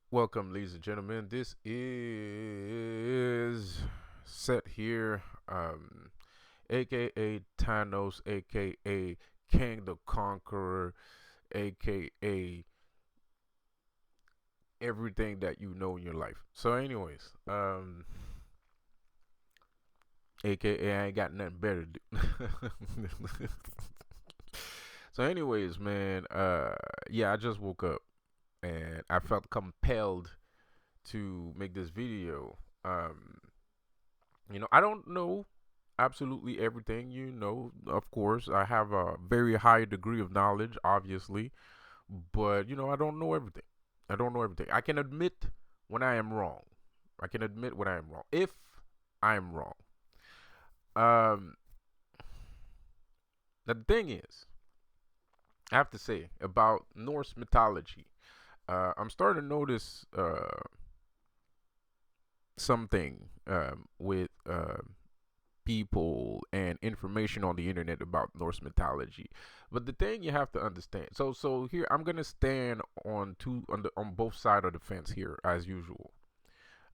Welcome, ladies and gentlemen. This is Set here, aka Thanos, aka King the Conqueror, aka everything that you know in your life. So, anyways, aka I ain't got nothing better to do. So, anyways, man, yeah, I just woke up and I felt compelled to make this video. Um, I don't know absolutely everything, of course. I have a very high degree of knowledge, obviously, but I don't know everything. I don't know everything. I can admit when I am wrong. I can admit when I am wrong. If I am wrong. Um, the thing is, I have to say about Norse mythology. I'm starting to notice something with people and information on the internet about Norse mythology. But the thing you have to understand. So here I'm gonna stand on both sides of the fence here as usual.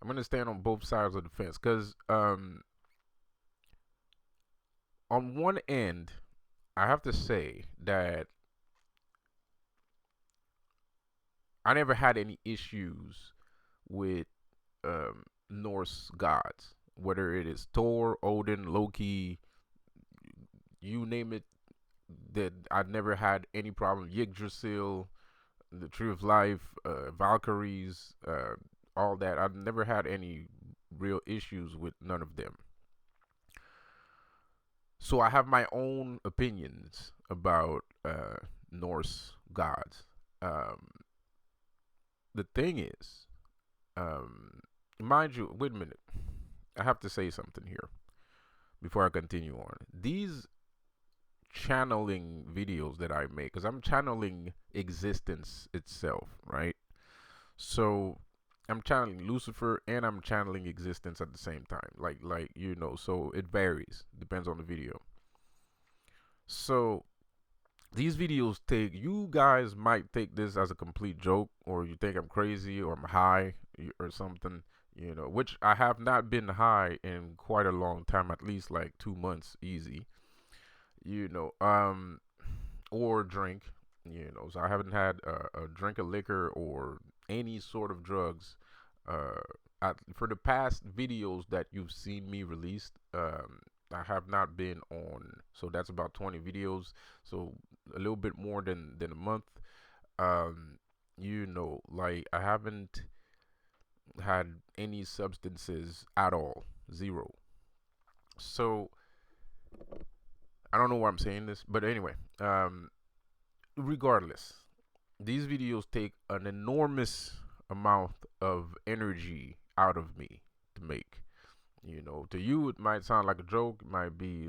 I'm gonna stand on both sides of the fence because on one end I have to say that I never had any issues with Norse gods, whether it is Thor, Odin, Loki, you name it. That I've never had any problem. Yggdrasil, the Tree of Life, Valkyries, all that. I've never had any real issues with none of them. So I have my own opinions about Norse gods. Um, the thing is, um, mind you, wait a minute. I have to say something here before I continue on. These channeling videos that I make, because I'm channeling existence itself, right? So I'm channeling Lucifer and I'm channeling existence at the same time. So it varies, depends on the video. So these videos take you guys might take this as a complete joke, or you think I'm crazy or I'm high or something, which I have not been high in quite a long time, at least like 2 months easy, you know, um, or drink, so I haven't had a drink of liquor or any sort of drugs uh, for the past videos that you've seen me released. I have not been on, so that's about 20 videos, so a little bit more than a month. Um, like I haven't had any substances at all, zero. So I don't know why I'm saying this, but anyway, regardless, these videos take an enormous amount of energy out of me to make. To you it might sound like a joke, it might be,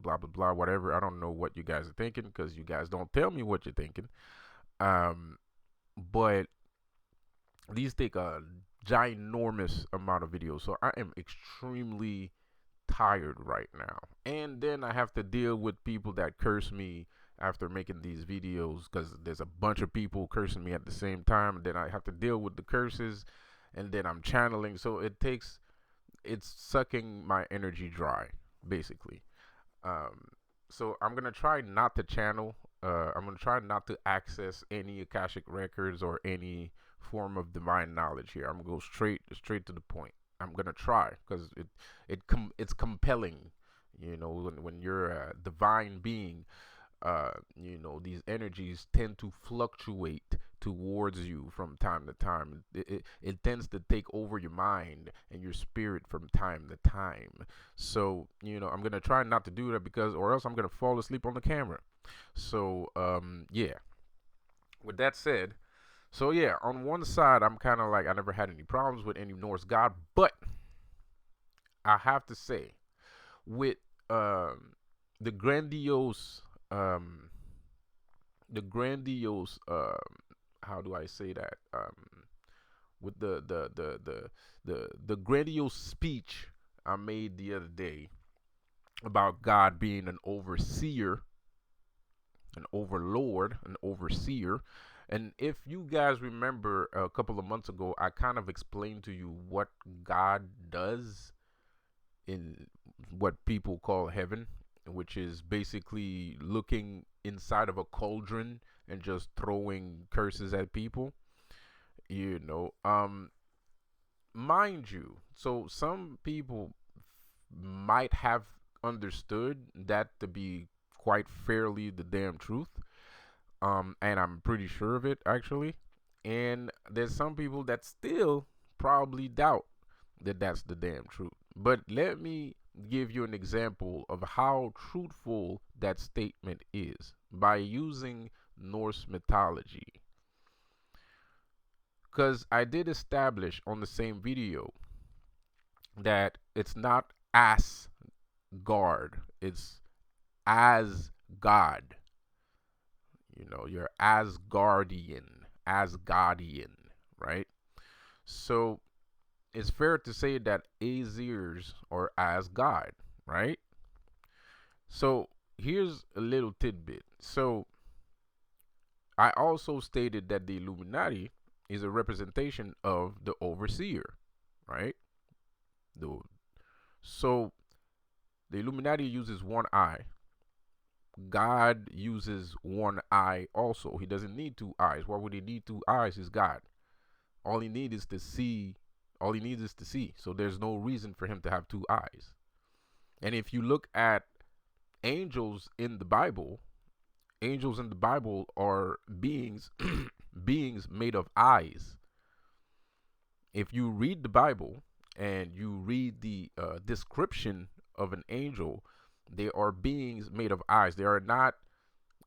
blah blah blah, whatever. I don't know what you guys are thinking because you guys don't tell me what you're thinking. Um, but these take a ginormous amount of videos, so I am extremely tired right now. And then I have to deal with people that curse me after making these videos because there's a bunch of people cursing me at the same time. And then I have to deal with the curses, and then I'm channeling. So it's sucking my energy dry, basically. Um, so I'm gonna try not to channel. I'm gonna try not to access any akashic records or any form of divine knowledge here. I'm gonna go straight to the point. I'm gonna try because it's compelling. When you're a divine being, these energies tend to fluctuate towards you from time to time. It tends to take over your mind and your spirit from time to time. So, I'm going to try not to do that because, or else I'm going to fall asleep on the camera. So, yeah. With that said, so yeah, on one side, I'm kind of like, I never had any problems with any Norse god, but I have to say, with um, the grandiose um, the grandiose how do I say that with the grandiose speech I made the other day about God being an overseer, an overlord, an overseer, And if you guys remember a couple of months ago, I kind of explained to you what God does in what people call heaven, which is basically looking inside of a cauldron and just throwing curses at people. You know, mind you, so some people might have understood that to be quite fairly the damn truth. And I'm pretty sure of it actually. And there's some people that still probably doubt that that's the damn truth. But let me give you an example of how truthful that statement is by using Norse mythology. Because I did establish on the same video that it's not Asgard, it's as God. You know, you're Asgardian, right? So it's fair to say that Azirs are as God, right? So here's a little tidbit. So I also stated that the Illuminati is a representation of the overseer, right? The, so the Illuminati uses one eye. God uses one eye also. He doesn't need two eyes. Why would he need two eyes? Is God. All he needs is to see. All he needs is to see. So there's no reason for him to have two eyes. And if you look at angels in the Bible, angels in the Bible are beings beings made of eyes. If you read the Bible and you read the description of an angel, they are beings made of eyes. They are not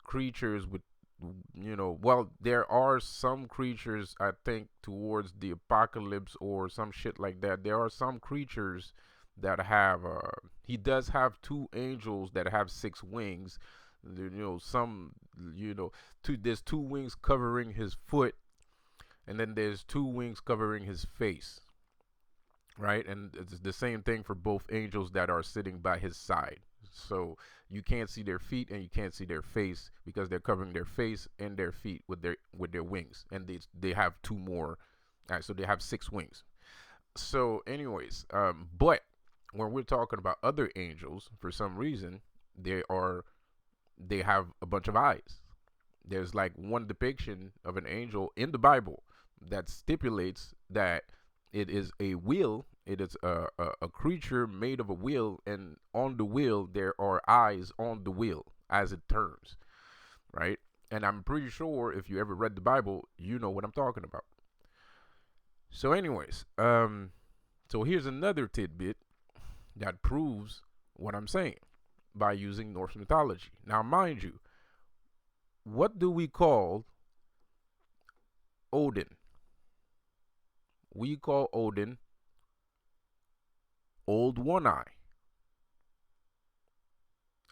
creatures with, well, there are some creatures, I think, towards the apocalypse or some shit like that. There are some creatures that have, he does have two angels that have six wings. There's two wings covering his foot, and then there's two wings covering his face, right? And it's the same thing for both angels that are sitting by his side. So you can't see their feet and you can't see their face because they're covering their face and their feet with their wings, and they have two more. All right, so they have six wings. So, anyways, but when we're talking about other angels, for some reason, they have a bunch of eyes. There's like one depiction of an angel in the Bible that stipulates that it is a wheel. It is a creature made of a wheel, and on the wheel there are eyes on the wheel as it turns, right? And I'm pretty sure if you ever read the Bible, you know what I'm talking about. So, anyways, so here's another tidbit that proves what I'm saying by using Norse mythology. Now, mind you, what do we call Odin? We call Odin Old One Eye.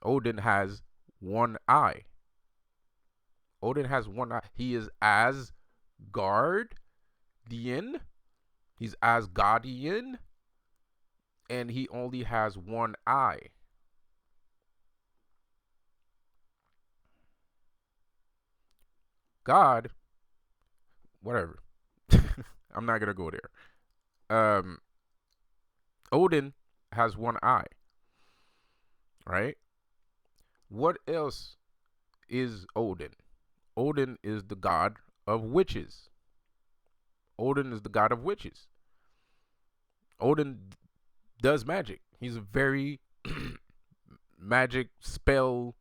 Odin has one eye. Odin has one eye. He is Asgardian. He's Asgardian. And he only has one eye. God, whatever. I'm not gonna go there. Odin has one eye, right? What else is Odin? Odin is the god of witches. Odin is the god of witches. Odin does magic. He's a very magic spell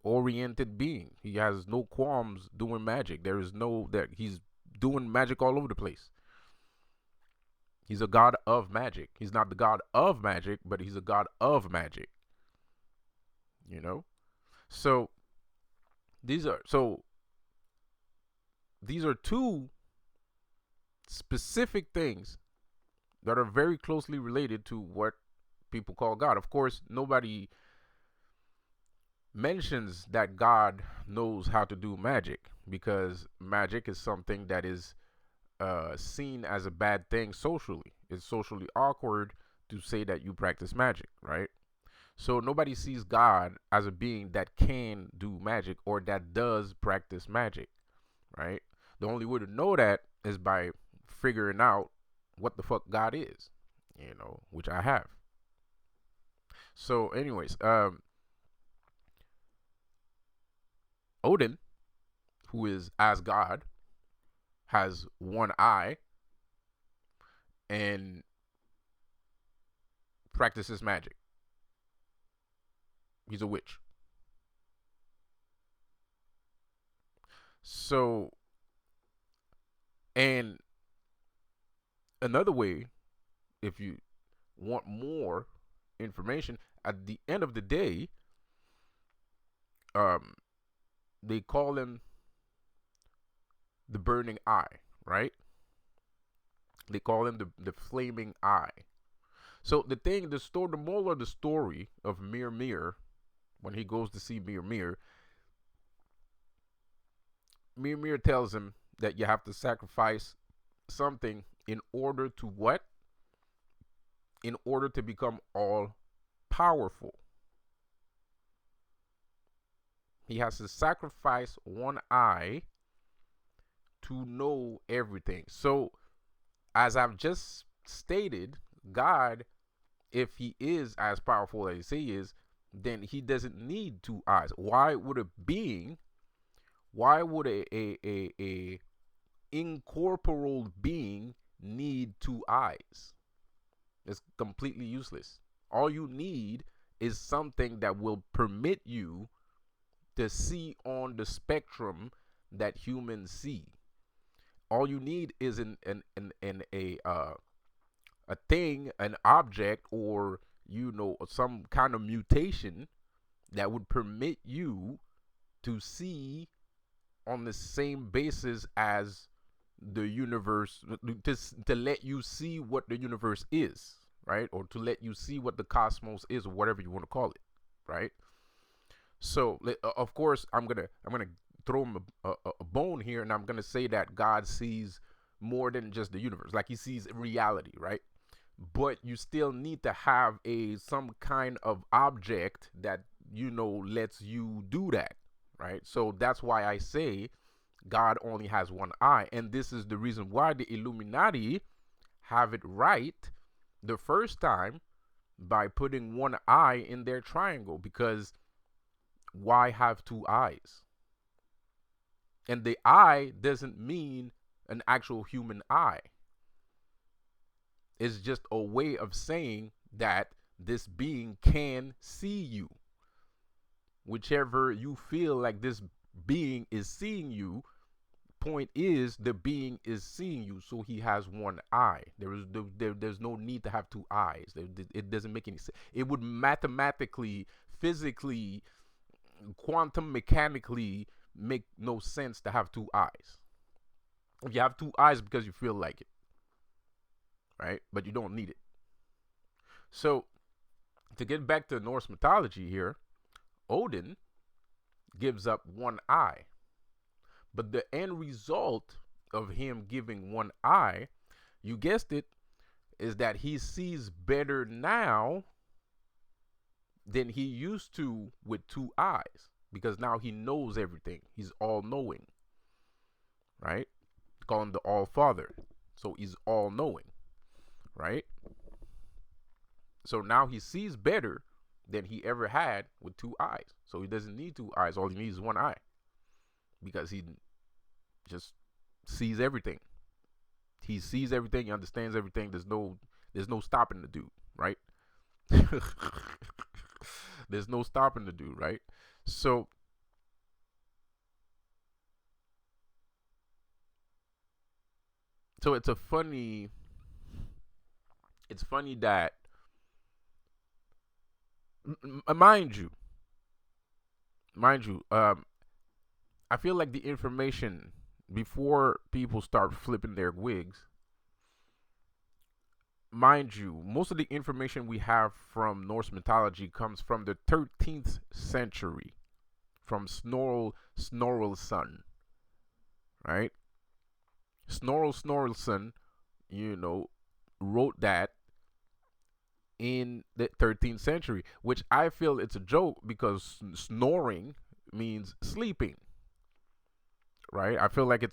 oriented being. He has no qualms doing magic. There is no that he's doing magic all over the place. He's a god of magic. He's not the god of magic, but he's a god of magic. You know? So these are two specific things that are very closely related to what people call God. Of course, nobody mentions that God knows how to do magic, because magic is something that is seen as a bad thing socially. It's socially awkward to say that you practice magic, right? So nobody sees God as a being that can do magic or that does practice magic, right? The only way to know that is by figuring out what the fuck God is, which I have. So, anyways, Odin, who is as God, has one eye and practices magic. He's a witch. So, and another way, if you want more information, at the end of the day, um, they call him the burning eye, right? They call him the flaming eye. So the moral of the story of Mir, when he goes to see Mir tells him that you have to sacrifice something in order to what? In order to become all powerful. He has to sacrifice one eye to know everything. So, as I've just stated, God, if he is as powerful as he is, then he doesn't need two eyes. Why would a incorporeal being need two eyes? It's completely useless. All you need is something that will permit you to see on the spectrum that humans see. All you need is a thing, an object, or some kind of mutation that would permit you to see on the same basis as the universe, to let you see what the universe is, right? Or to let you see what the cosmos is, or whatever you want to call it, right? So of course I'm gonna throw him a bone here, and I'm gonna say that God sees more than just the universe, like he sees reality, right? But you still need to have some kind of object that lets you do that, right? So that's why I say God only has one eye, and this is the reason why the Illuminati have it right the first time by putting one eye in their triangle, because why have two eyes? And the eye doesn't mean an actual human eye. It's just a way of saying that this being can see you. Whichever you feel like this being is seeing you, point is the being is seeing you, so he has one eye. There's no need to have two eyes. It doesn't make any sense. It would mathematically, physically, quantum mechanically make no sense to have two eyes. If you have two eyes because you feel like it, right? But you don't need it. So, to get back to Norse mythology here, Odin gives up one eye. But the end result of him giving one eye, you guessed it, is that he sees better now than he used to with two eyes, because now he knows everything. He's all knowing, right? Call him the All Father. So he's all knowing, right? So now he sees better than he ever had with two eyes. So he doesn't need two eyes. All he needs is one eye, because he just sees everything. He sees everything. He understands everything. There's no stopping the dude, right? There's no stopping the dude, right? So it's funny that, mind you, I feel like the information, before people start flipping their wigs, mind you, most of the information we have from Norse mythology comes from the 13th century, from Snorri Sturluson, right? Snorri Sturluson, wrote that in the 13th century, which I feel it's a joke, because snoring means sleeping. right? I feel like I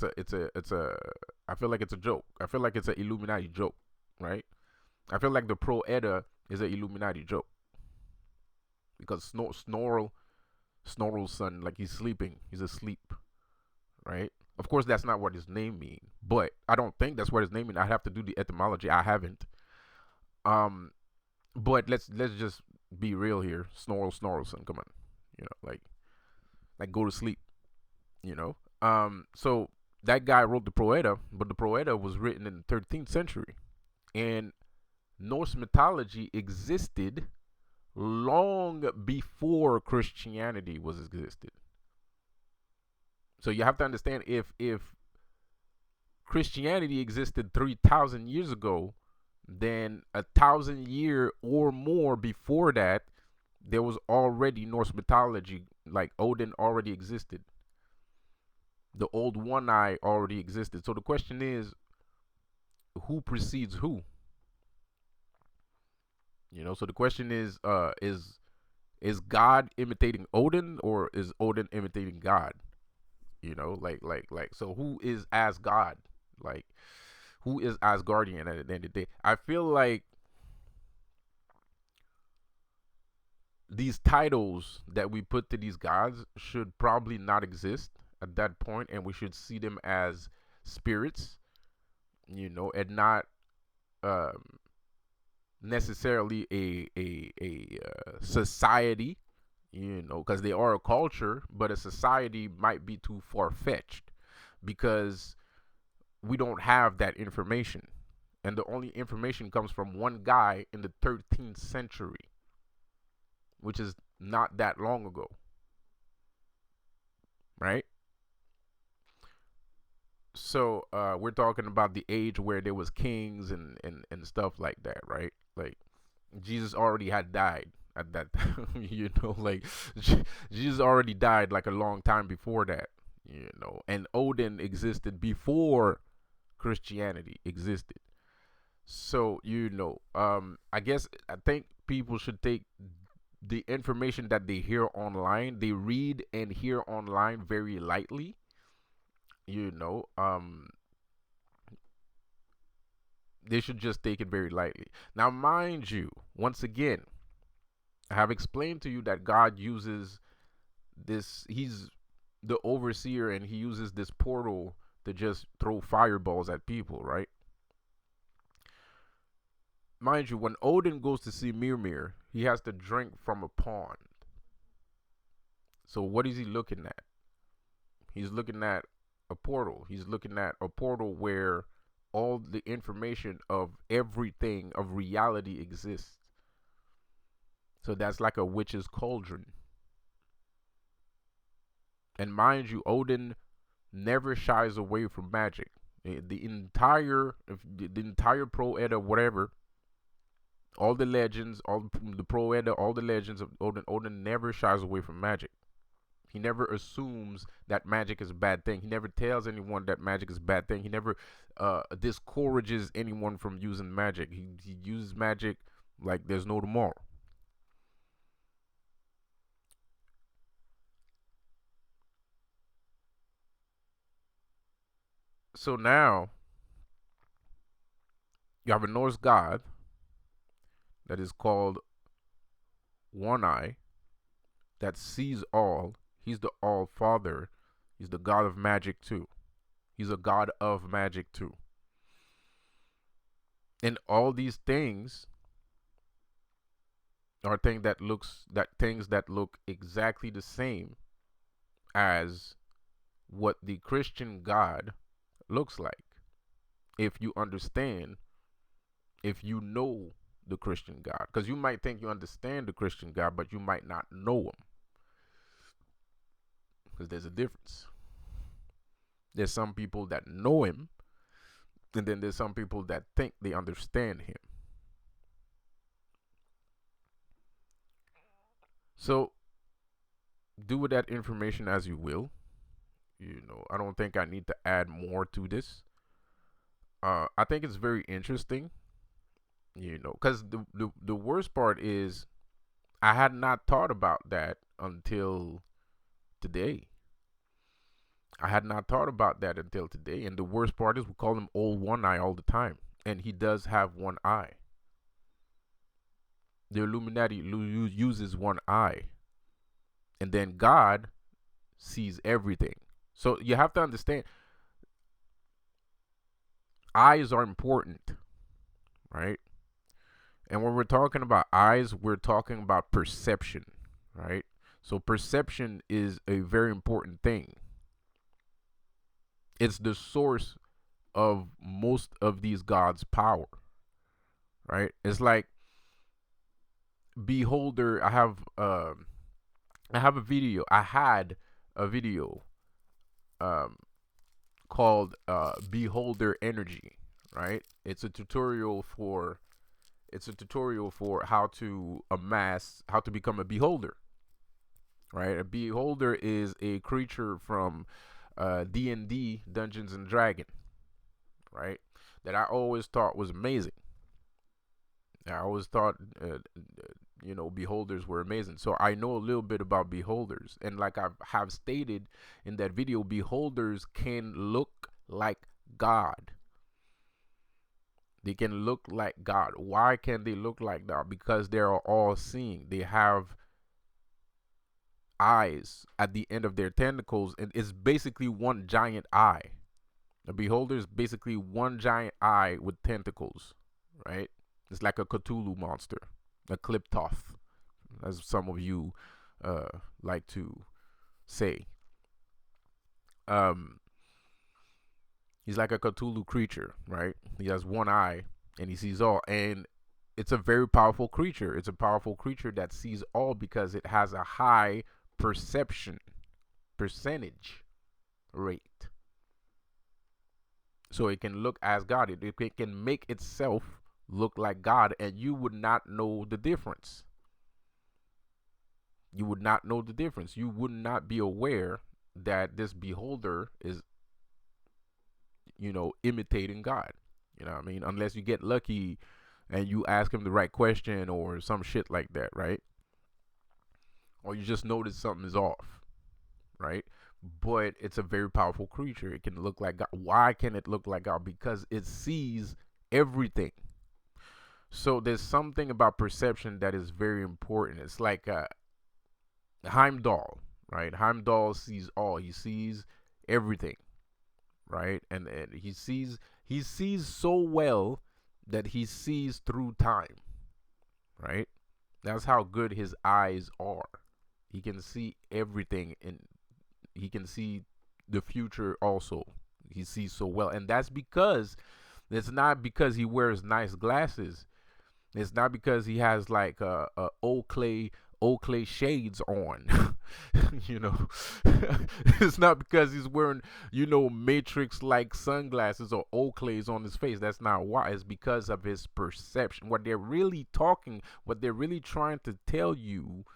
feel like it's a joke. I feel like it's an Illuminati joke, right? I feel like the Pro Edda is an Illuminati joke because Snorri's son, like he's sleeping, he's asleep, right? Of course, that's not what his name means, but I don't think that's what his name means. I have to do the etymology. I haven't. Um, but let's just be real here. Snorluson, come on, like go to sleep, you know. So that guy wrote the Proeda, but the Proeda was written in the 13th century, and Norse mythology existed long before Christianity was existed. So you have to understand, if Christianity existed 3,000 years ago, then 1,000 year or more before that, there was already Norse mythology. Like Odin already existed. The old one eye already existed. So the question is, who precedes who? So the question is God imitating Odin, or is Odin imitating God? So who is Asgard? Like, who is Asgardian at the end of the day? I feel like these titles that we put to these gods should probably not exist at that point, and we should see them as spirits, and not um, necessarily a society, because they are a culture, but a society might be too far fetched because we don't have that information, and the only information comes from one guy in the 13th century, which is not that long ago, right? So we're talking about the age where there was kings and stuff like that, right? Like, Jesus already had died at that time. Like, Jesus already died like a long time before that, and Odin existed before Christianity existed. So, I think people should take the information that they hear online, they read and hear online, very lightly. you know um they should just take it very lightly. Now, mind you, once again, I have explained to you that God uses this. He's the overseer, and he uses this portal to just throw fireballs at people, right? Mind you, when Odin goes to see Mimir, he has to drink from a pond. So what is he looking at? He's looking at a portal. He's looking at a portal where all the information of everything of reality exists. So that's like a witch's cauldron. And mind you, Odin never shies away from magic. The entire Pro Edda, whatever, all the legends, all the Pro Edda, all the legends of Odin never shies away from magic. He never assumes that magic is a bad thing. He never tells anyone that magic is a bad thing. He never discourages anyone from using magic. He uses magic like there's no tomorrow. So now you have a Norse god that is called One Eye, that sees all. He's the All Father. He's the god of magic too. He's a god of magic too. And all these things are things that look exactly the same as what the Christian God looks like. If you understand, if you know the Christian God, because you might think you understand the Christian God, but you might not know him, because there's a difference. There's some people that know him, and then there's some people that think they understand him. So do with that information as you will. I don't think I need to add more to this. I think it's very interesting, because the worst part is I had not thought about that until today. I had not thought about that until today. And the worst part is we call him Old One Eye all the time. And he does have one eye. The Illuminati uses one eye. And then God sees everything. So you have to understand, eyes are important, right? And when we're talking about eyes, we're talking about perception, right? So perception is a very important thing. It's the source of most of these gods' power, right? It's like Beholder. I have a video. I had a video um called Beholder Energy, right? It's a tutorial for how to amass, how to become a beholder, right? A beholder is a creature from D&D, Dungeons and Dragon, right? That I always thought was amazing. I always thought, beholders were amazing. So I know a little bit about beholders, and like I have stated in that video, beholders can look like God. They can look like God. Why can they look like God? Because they are all seeing. They have eyes at the end of their tentacles, and it's basically one giant eye. A beholder is basically one giant eye with tentacles, right? It's like a Cthulhu monster, a Kliptoth, as some of you like to say. Um, he's like a Cthulhu creature, right? He has one eye and he sees all, and it's a very powerful creature. It's a powerful creature that sees all because it has a high percentage rate. So it can look as God. It can make itself look like God, and you would not know the difference. You would not know the difference. You would not be aware that this beholder is, imitating God. You know what I mean? Unless you get lucky and you ask him the right question or some shit like that, right? Or you just notice something is off, right? But it's a very powerful creature. It can look like God. Why can it look like God? Because it sees everything. So there's something about perception that is very important. It's like Heimdall, right? Heimdall sees all. He sees everything, right? And he sees so well that he sees through time, right? That's how good his eyes are. He can see everything, and he can see the future also. He sees so well, and that's because it's not because he wears nice glasses. It's not because he has like Oakley shades on. you know, it's not because he's wearing Matrix like sunglasses or Oakleys on his face. That's not why. It's because of his perception. What they're really trying to tell you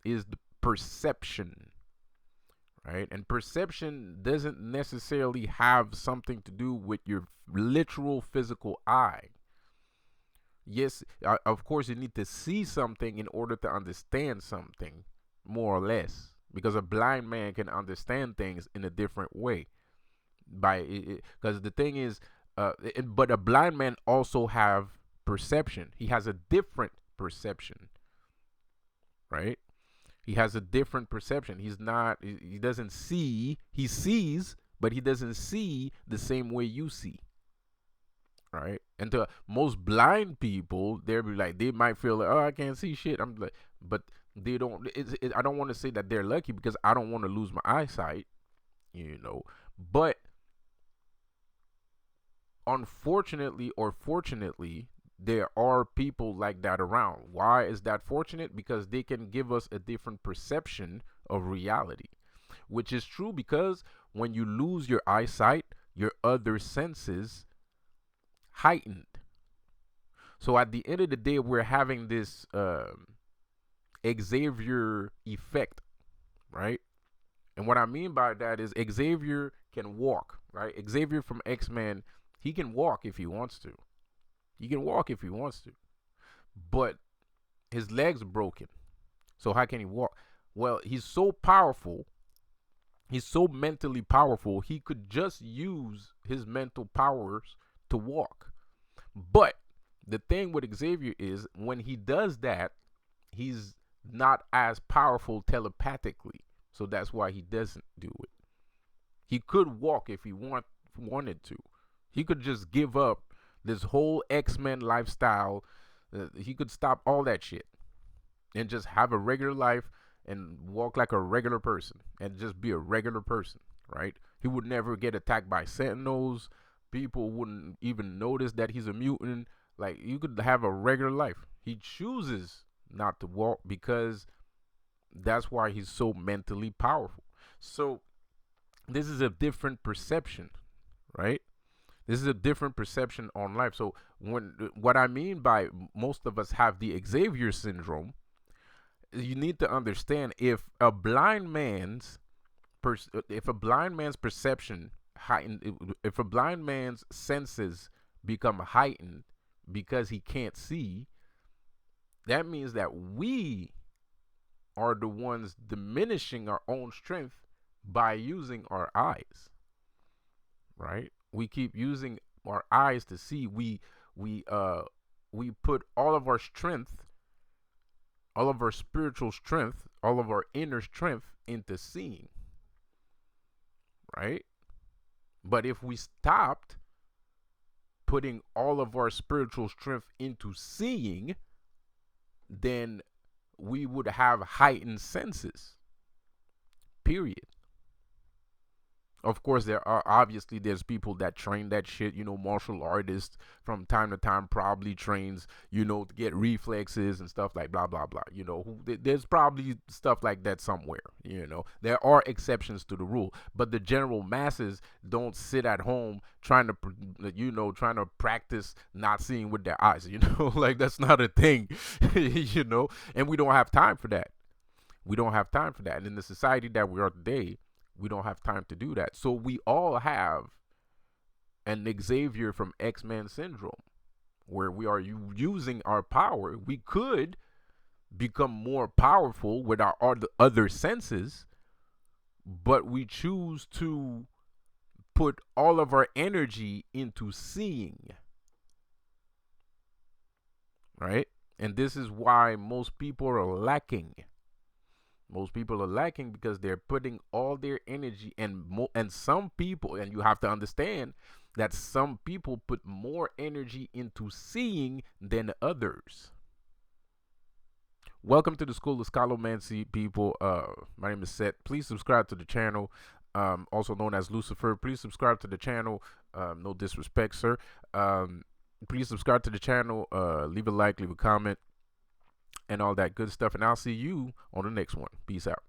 is the perception, right? And perception doesn't necessarily have something to do with your literal physical eye. Yes, of course, you need to see something in order to understand something, more or less, because a blind man can understand things in a different way. Because the thing is, but a blind man also have perception. He has a different perception, right? He has a different perception. He's not. He doesn't see. He sees, but he doesn't see the same way you see. Right? And to most blind people, they'll be like, they might feel like, oh, I can't see shit. I'm like, but they don't. I don't want to say that they're lucky because I don't want to lose my eyesight, But unfortunately or fortunately, there are people like that around. Why is that fortunate? Because they can give us a different perception of reality, which is true because when you lose your eyesight, your other senses heightened. So at the end of the day, we're having this Xavier effect, right? And what I mean by that is Xavier can walk, right? Xavier from X-Men, he can walk if he wants to. He can walk if he wants to. But his legs are broken. So how can he walk? Well, he's so powerful He's so mentally powerful, he could just use his mental powers to walk. But the thing with Xavier is when he does that, he's not as powerful telepathically. So that's why he doesn't do it. He could walk if he wanted to. He could just give up this whole X-Men lifestyle. He could stop all that shit and just have a regular life and walk like a regular person and just be a regular person, right? He would never get attacked by sentinels. People wouldn't even notice that he's a mutant. Like, you could have a regular life. He chooses not to walk because that's why he's so mentally powerful. So this is a different perception, right? This is a different perception on life. So what I mean by most of us have the Xavier syndrome, you need to understand if a blind man's perception heightened, if a blind man's senses become heightened because he can't see, that means that we are the ones diminishing our own strength by using our eyes, right? We keep using our eyes to see. We put all of our strength, all of our spiritual strength, all of our inner strength into seeing, right? But if we stopped putting all of our spiritual strength into seeing, then we would have heightened senses, period. Of course, there's people that train that shit, martial artists from time to time probably trains, to get reflexes and stuff like blah, blah, blah. There's probably stuff like that somewhere, There are exceptions to the rule, but the general masses don't sit at home trying to practice not seeing with their eyes, like that's not a thing, and we don't have time for that. We don't have time for that. And in the society that we are today, we don't have time to do that. So we all have an Xavier from X-Men syndrome where we are using our power. We could become more powerful with our other senses, but we choose to put all of our energy into seeing, right? And this is why most people are lacking. Most people are lacking because they're putting all their energy and some people, and you have to understand that some people put more energy into seeing than others. Welcome to the School of Scolomancy, people. My name is Seth. Please subscribe to the channel, also known as Lucifer. Please subscribe to the channel. No disrespect, sir. Please subscribe to the channel. Leave a like, leave a comment, and all that good stuff. And I'll see you on the next one. Peace out.